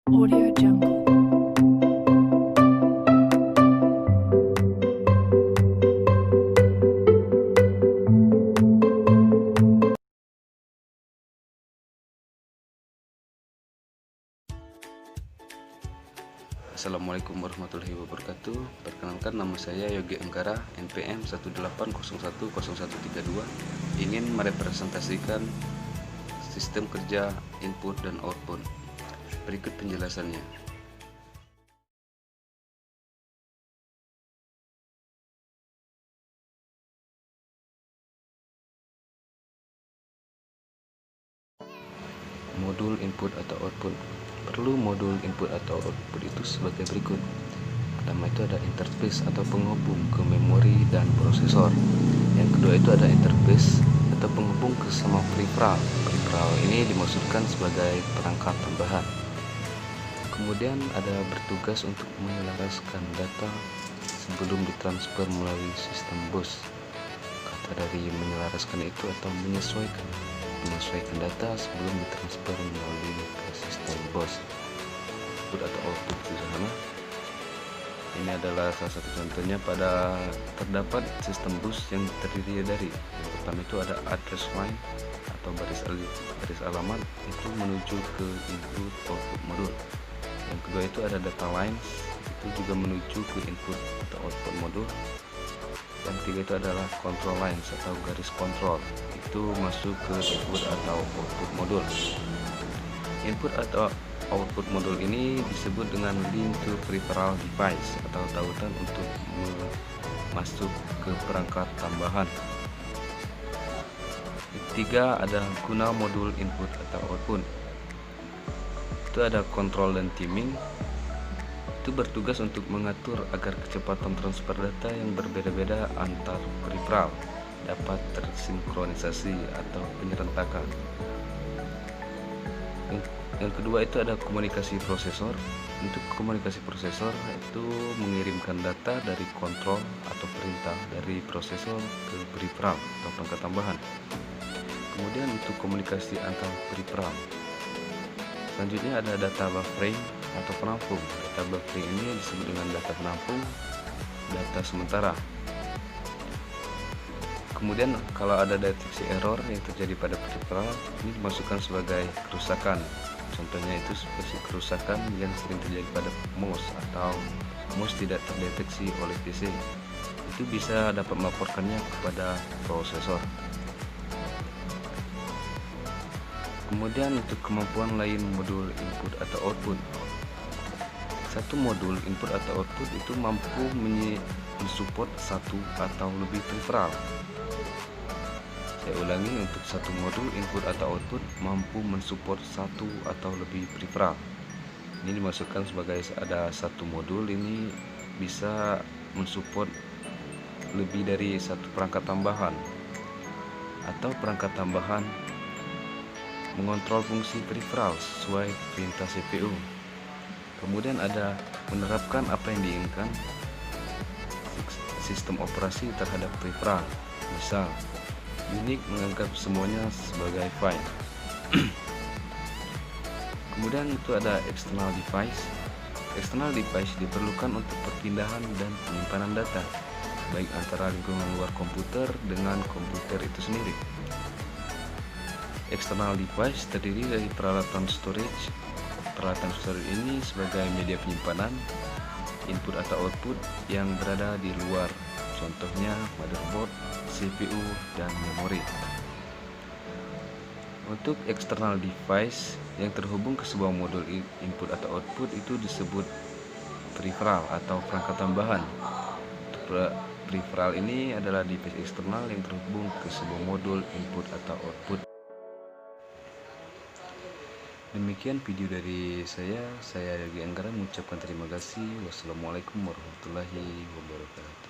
Audio Jungle. Assalamualaikum warahmatullahi wabarakatuh. Perkenalkan, nama saya Yogi Anggara, NPM 180100132, ingin merepresentasikan sistem kerja input dan output. Berikut penjelasannya. Modul input atau output. Perlu modul input atau output itu sebagai berikut. Pertama itu ada interface atau penghubung ke memori dan prosesor. Yang kedua itu ada interface atau penghubung ke sama peripheral. Peripheral ini dimaksudkan sebagai perangkat tambahan. Kemudian ada bertugas untuk menyelaraskan data sebelum ditransfer melalui sistem BOS. Kata dari menyelaraskan itu atau menyesuaikan data sebelum ditransfer melalui ke sistem BOS. Input atau output di sana. Ini adalah salah satu contohnya pada terdapat sistem bus yang terdiri dari yang pertama itu ada address line atau baris alamat itu menuju ke input output modul. Yang kedua itu ada data lines itu juga menuju ke input atau output modul. Yang ketiga itu adalah control lines atau garis kontrol itu masuk ke input atau output modul. Input atau output modul ini disebut dengan link to peripheral device atau tautan untuk masuk ke perangkat tambahan. Ketiga ada guna modul input atau output. Itu ada control dan timing. Itu bertugas untuk mengatur agar kecepatan transfer data yang berbeda-beda antar peripheral dapat tersinkronisasi atau penyerentakan. Yang kedua itu ada komunikasi prosesor. Untuk komunikasi prosesor itu mengirimkan data dari kontrol atau perintah dari prosesor ke peripheral atau perangkat tambahan. Kemudian untuk komunikasi antar peripheral, selanjutnya ada data buffering atau penampung. Data buffering ini disebut dengan data penampung, data sementara. Kemudian kalau ada deteksi error yang terjadi pada peripheral, ini dimasukkan sebagai kerusakan. Contohnya itu seperti kerusakan yang sering terjadi pada mouse atau mouse tidak terdeteksi oleh PC. Itu bisa dapat melaporkannya kepada prosesor. Kemudian untuk kemampuan lain modul input atau output. Satu modul input atau output itu mampu mensupport satu atau lebih peripheral. Saya ulangi, untuk satu modul input atau output mampu mensupport satu atau lebih peripheral. Ini dimasukkan sebagai ada satu modul ini bisa mensupport lebih dari satu perangkat tambahan, atau perangkat tambahan mengontrol fungsi peripheral sesuai perintah CPU. Kemudian ada menerapkan apa yang diinginkan sistem operasi terhadap peripheral. Misal Unix menganggap semuanya sebagai file. Kemudian itu ada external device. External device diperlukan untuk perpindahan dan penyimpanan data, baik antara lingkungan luar komputer dengan komputer itu sendiri. External device terdiri dari peralatan storage. Peralatan storage ini sebagai media penyimpanan input atau output yang berada di luar. Contohnya motherboard, CPU, dan memori. Untuk external device yang terhubung ke sebuah modul input atau output itu disebut peripheral atau perangkat tambahan. Peripheral ini adalah device eksternal yang terhubung ke sebuah modul input atau output. Demikian video dari saya Yogi Anggara mengucapkan terima kasih. Wassalamualaikum warahmatullahi wabarakatuh.